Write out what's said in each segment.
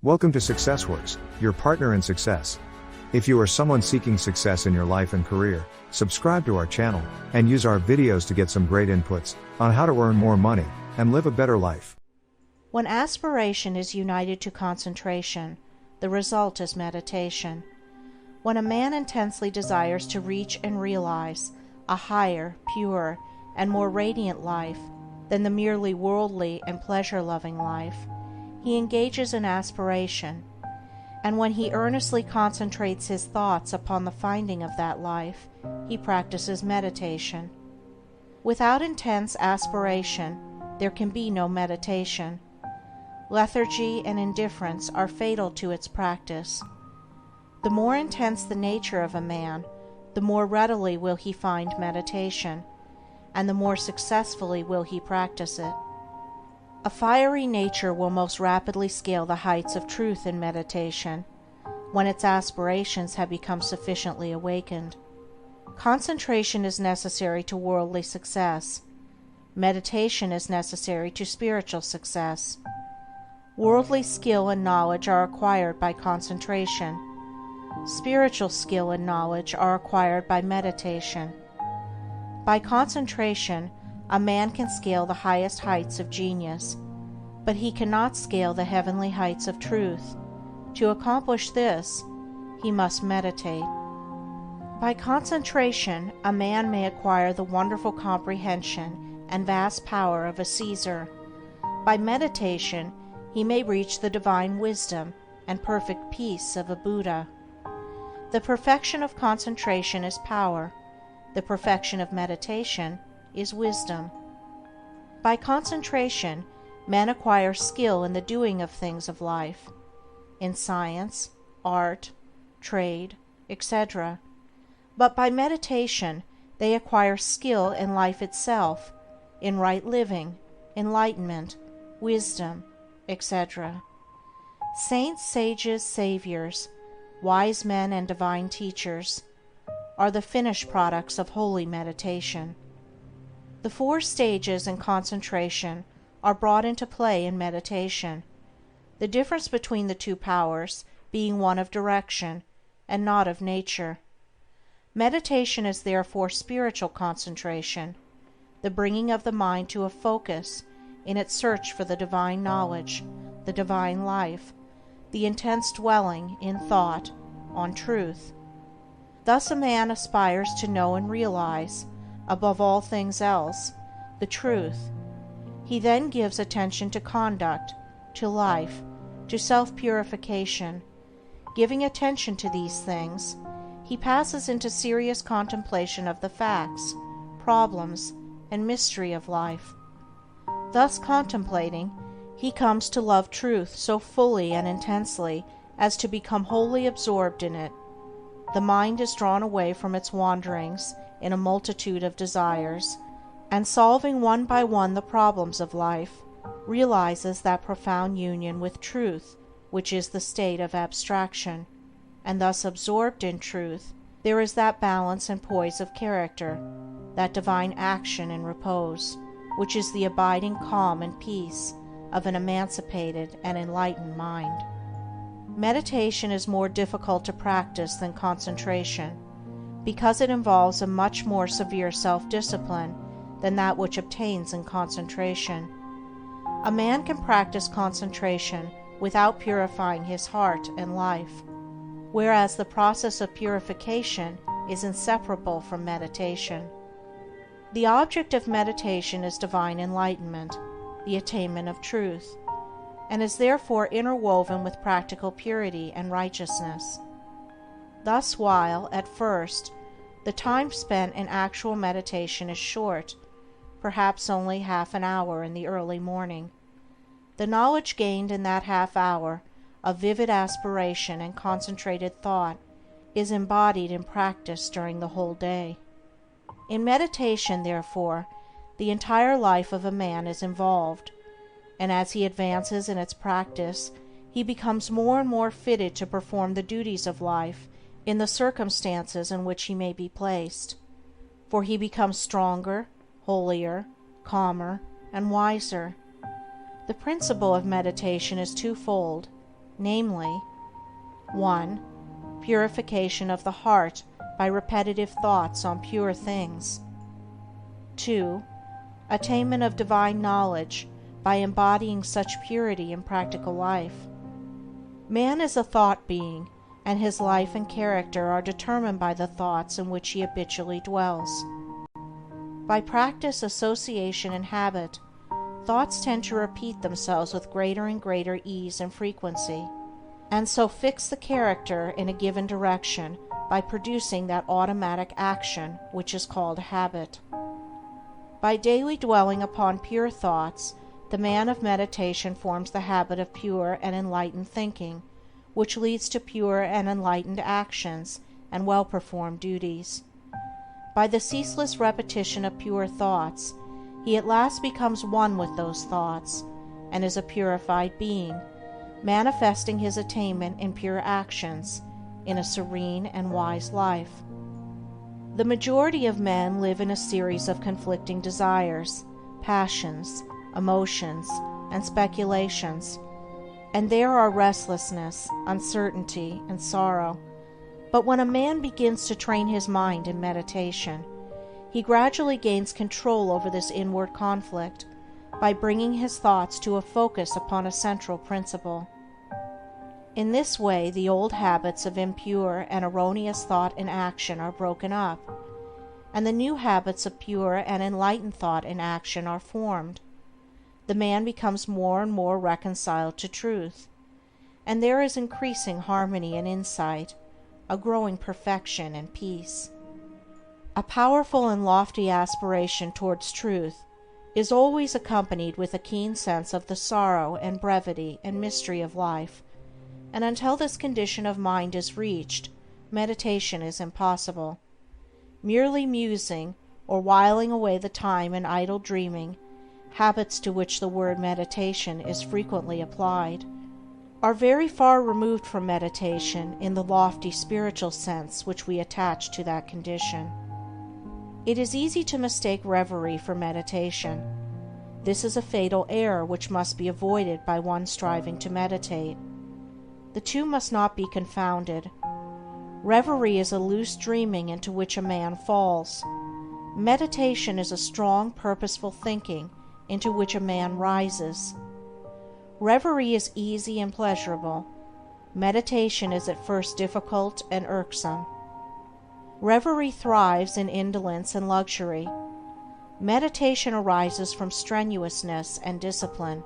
Welcome to SUCCESSWRKS, your partner in success. If you are someone seeking success in your life and career, subscribe to our channel, and use our videos to get some great inputs on how to earn more money and live a better life. When aspiration is united to concentration, the result is meditation. When a man intensely desires to reach and realize a higher, purer, and more radiant life than the merely worldly and pleasure-loving life, he engages in aspiration, and when he earnestly concentrates his thoughts upon the finding of that life, he practices meditation. Without intense aspiration, there can be no meditation. Lethargy and indifference are fatal to its practice. The more intense the nature of a man, the more readily will he find meditation, and the more successfully will he practice it. A fiery nature will most rapidly scale the heights of truth in meditation, when its aspirations have become sufficiently awakened. Concentration is necessary to worldly success. Meditation is necessary to spiritual success. Worldly skill and knowledge are acquired by concentration. Spiritual skill and knowledge are acquired by meditation. By concentration, a man can scale the highest heights of genius, but he cannot scale the heavenly heights of truth. To accomplish this, he must meditate. By concentration, a man may acquire the wonderful comprehension and vast power of a Caesar. By meditation, he may reach the divine wisdom and perfect peace of a Buddha. The perfection of concentration is power. The perfection of meditation is wisdom. By concentration, men acquire skill in the doing of things of life, in science, art, trade, etc. But by meditation, they acquire skill in life itself, in right living, enlightenment, wisdom, etc. Saints, sages, saviors, wise men, and divine teachers are the finished products of holy meditation. The four stages in concentration are brought into play in meditation, the difference between the two powers being one of direction and not of nature. Meditation is therefore spiritual concentration, the bringing of the mind to a focus in its search for the divine knowledge, the divine life, the intense dwelling in thought on truth. Thus a man aspires to know and realize, above all things else, the truth. He then gives attention to conduct, to life, to self-purification. Giving attention to these things, he passes into serious contemplation of the facts, problems, and mystery of life. Thus contemplating, he comes to love truth so fully and intensely as to become wholly absorbed in it. The mind is drawn away from its wanderings in a multitude of desires, and solving one by one the problems of life, realizes that profound union with truth which is the state of abstraction, and thus absorbed in truth, there is that balance and poise of character, that divine action and repose, which is the abiding calm and peace of an emancipated and enlightened mind. Meditation is more difficult to practice than concentration, because it involves a much more severe self-discipline than that which obtains in concentration. A man can practice concentration without purifying his heart and life, whereas the process of purification is inseparable from meditation. The object of meditation is divine enlightenment, the attainment of truth, and is therefore interwoven with practical purity and righteousness. Thus while, at first, the time spent in actual meditation is short, perhaps only half an hour in the early morning, the knowledge gained in that half hour of vivid aspiration and concentrated thought is embodied in practice during the whole day. In meditation, therefore, the entire life of a man is involved, and as he advances in its practice, he becomes more and more fitted to perform the duties of life in the circumstances in which he may be placed, for he becomes stronger, holier, calmer, and wiser. The principle of meditation is twofold. namely: 1. Purification of the heart by repetitive thoughts on pure things. 2. Attainment of divine knowledge by embodying such purity in practical life. Man is a thought being, and his life and character are determined by the thoughts in which he habitually dwells. By practice, association, and habit, thoughts tend to repeat themselves with greater and greater ease and frequency, and so fix the character in a given direction by producing that automatic action which is called a habit. By daily dwelling upon pure thoughts, the man of meditation forms the habit of pure and enlightened thinking, which leads to pure and enlightened actions and well-performed duties. By the ceaseless repetition of pure thoughts, he at last becomes one with those thoughts, and is a purified being, manifesting his attainment in pure actions, in a serene and wise life. The majority of men live in a series of conflicting desires, passions, emotions, and speculations, and there are restlessness, uncertainty, and sorrow. But when a man begins to train his mind in meditation, he gradually gains control over this inward conflict by bringing his thoughts to a focus upon a central principle. In this way, the old habits of impure and erroneous thought and action are broken up, and the new habits of pure and enlightened thought and action are formed. The man becomes more and more reconciled to truth, and there is increasing harmony and insight, a growing perfection and peace. A powerful and lofty aspiration towards truth is always accompanied with a keen sense of the sorrow and brevity and mystery of life, and until this condition of mind is reached, meditation is impossible. Merely musing, or whiling away the time in idle dreaming, habits to which the word meditation is frequently applied, are very far removed from meditation in the lofty spiritual sense which we attach to that condition. It is easy to mistake reverie for meditation. This is a fatal error which must be avoided by one striving to meditate. The two must not be confounded. Reverie is a loose dreaming into which a man falls. Meditation is a strong, purposeful thinking into which a man rises. Reverie is easy and pleasurable. Meditation is at first difficult and irksome. Reverie thrives in indolence and luxury. Meditation arises from strenuousness and discipline.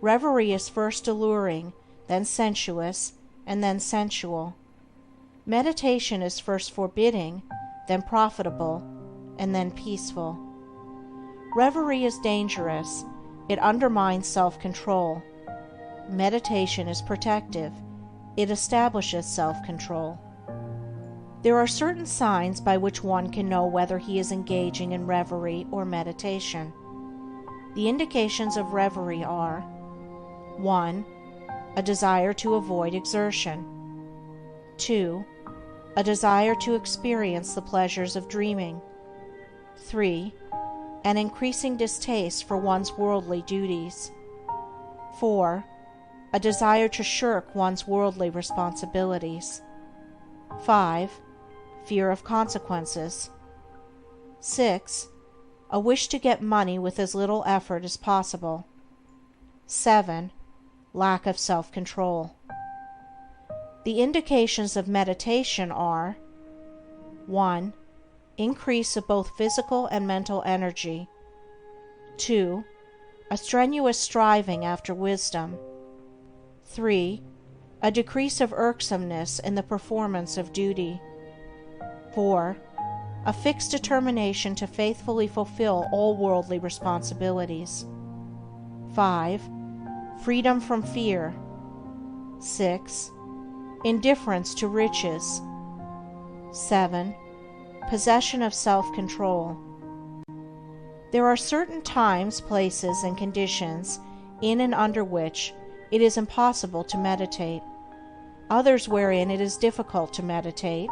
Reverie is first alluring, then sensuous, and then sensual. Meditation is first forbidding, then profitable, and then peaceful. Reverie is dangerous. It undermines self-control. Meditation is protective. It establishes self-control. There are certain signs by which one can know whether he is engaging in reverie or meditation. The indications of reverie are: 1. A desire to avoid exertion. 2. A desire to experience the pleasures of dreaming. 3. An increasing distaste for one's worldly duties. 4. A desire to shirk one's worldly responsibilities. 5. Fear of consequences. 6. A wish to get money with as little effort as possible. 7. Lack of self-control. The indications of meditation are: 1. Increase of both physical and mental energy. 2. A strenuous striving after wisdom. 3. A decrease of irksomeness in the performance of duty. 4. A fixed determination to faithfully fulfill all worldly responsibilities. 5. Freedom from fear. 6. Indifference to riches. 7. Possession of self-control. There are certain times, places, and conditions in and under which it is impossible to meditate, others wherein it is difficult to meditate,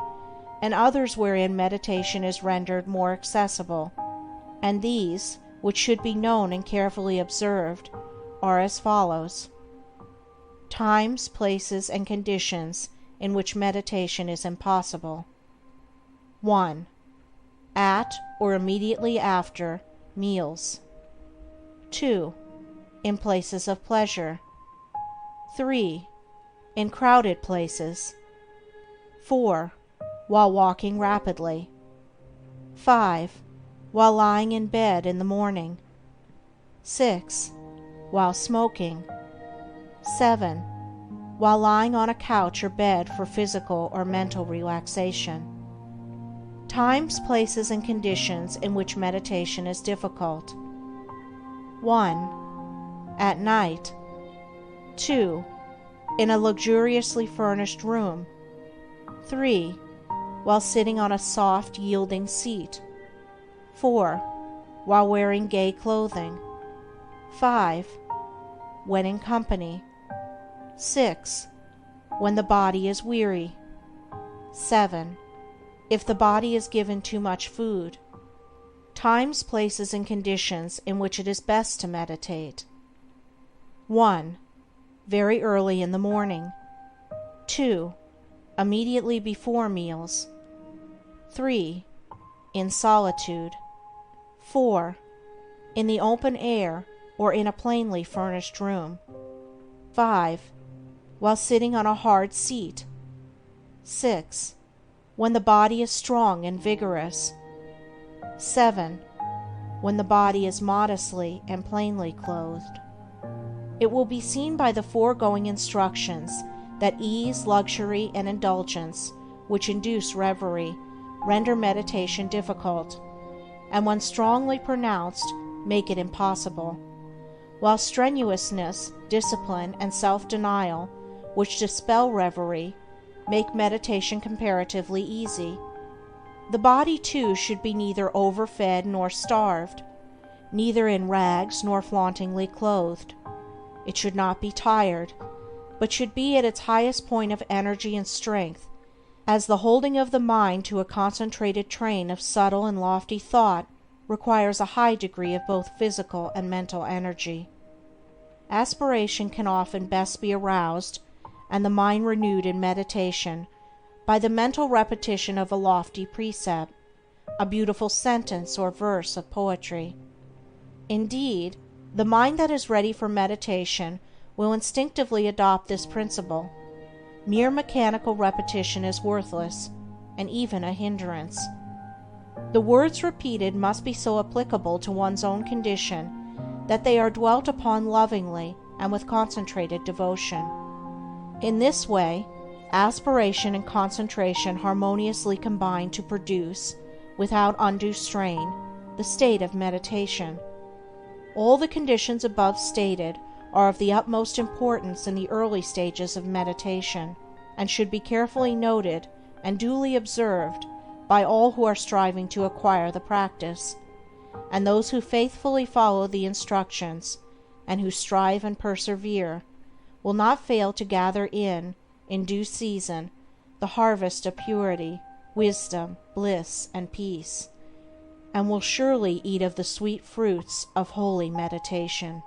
and others wherein meditation is rendered more accessible, and these, which should be known and carefully observed, are as follows: Times, places, and conditions in which meditation is impossible. 1. At or immediately after meals. 2. In places of pleasure. 3. In crowded places. 4. While walking rapidly. 5. While lying in bed in the morning. 6. While smoking. 7. While lying on a couch or bed for physical or mental relaxation. Times, places, and conditions in which meditation is difficult. 1. At night. 2. In a luxuriously furnished room. 3. While sitting on a soft, yielding seat. 4. While wearing gay clothing. 5. When in company. 6. When the body is weary. 7. If the body is given too much food. Times, places, and conditions in which it is best to meditate. 1. Very early in the morning. 2. Immediately before meals. 3. In solitude. 4. In the open air or in a plainly furnished room. 5. While sitting on a hard seat. 6. When the body is strong and vigorous. 7. When the body is modestly and plainly clothed. It will be seen by the foregoing instructions that ease, luxury, and indulgence, which induce reverie, render meditation difficult, and when strongly pronounced, make it impossible, while strenuousness, discipline, and self-denial, which dispel reverie, make meditation comparatively easy. The body too should be neither overfed nor starved, neither in rags nor flauntingly clothed. It should not be tired, but should be at its highest point of energy and strength, as the holding of the mind to a concentrated train of subtle and lofty thought requires a high degree of both physical and mental energy. Aspiration can often best be aroused and the mind renewed in meditation by the mental repetition of a lofty precept, a beautiful sentence or verse of poetry. Indeed, the mind that is ready for meditation will instinctively adopt this principle. Mere mechanical repetition is worthless, and even a hindrance. The words repeated must be so applicable to one's own condition that they are dwelt upon lovingly and with concentrated devotion. In this way, aspiration and concentration harmoniously combine to produce, without undue strain, the state of meditation. All the conditions above stated are of the utmost importance in the early stages of meditation, and should be carefully noted and duly observed by all who are striving to acquire the practice, and those who faithfully follow the instructions, and who strive and persevere, will not fail to gather in due season, the harvest of purity, wisdom, bliss, and peace, and will surely eat of the sweet fruits of holy meditation.